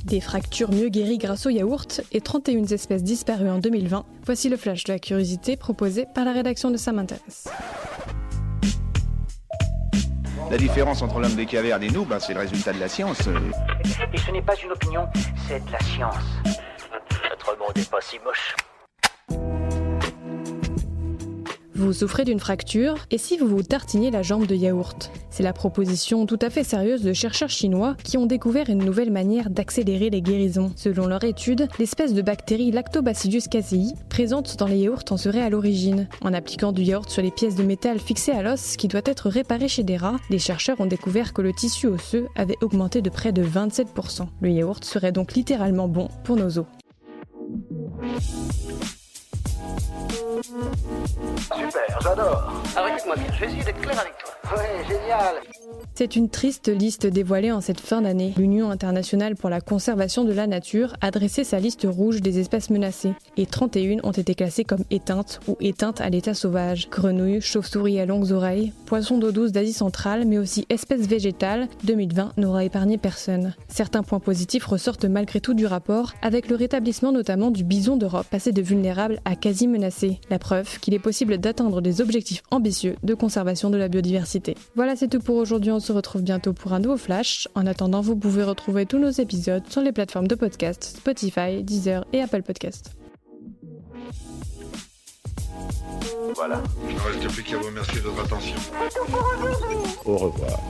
Des fractures mieux guéries grâce au yaourt et 31 espèces disparues en 2020. Voici le flash de la curiosité proposé par la rédaction de Ça m'intéresse. La différence entre l'homme des cavernes et nous, c'est le résultat de la science. Et ce n'est pas une opinion, c'est de la science. Notre monde n'est pas si moche. Vous souffrez d'une fracture, et si vous vous tartiniez la jambe de yaourt? C'est la proposition tout à fait sérieuse de chercheurs chinois qui ont découvert une nouvelle manière d'accélérer les guérisons. Selon leur étude, l'espèce de bactérie Lactobacillus casei, présente dans les yaourts, en serait à l'origine. En appliquant du yaourt sur les pièces de métal fixées à l'os qui doit être réparé chez des rats, les chercheurs ont découvert que le tissu osseux avait augmenté de près de 27%. Le yaourt serait donc littéralement bon pour nos os. Super, j'adore. Alors écoute-moi bien, je vais essayer d'être clair avec toi. Ouais, génial. C'est une triste liste dévoilée en cette fin d'année. L'Union internationale pour la conservation de la nature a dressé sa liste rouge des espèces menacées, et 31 ont été classées comme éteintes ou éteintes à l'état sauvage. Grenouilles, chauves-souris à longues oreilles, poissons d'eau douce d'Asie centrale, mais aussi espèces végétales, 2020 n'aura épargné personne. Certains points positifs ressortent malgré tout du rapport, avec le rétablissement notamment du bison d'Europe, passé de vulnérable à quasi menacé. La preuve qu'il est possible d'atteindre des objectifs ambitieux de conservation de la biodiversité. Voilà, c'est tout pour aujourd'hui. On se retrouve bientôt pour un nouveau flash. En attendant, vous pouvez retrouver tous nos épisodes sur les plateformes de podcast, Spotify, Deezer et Apple Podcast. Voilà. Il ne reste plus qu'à vous remercier de votre attention. Au revoir.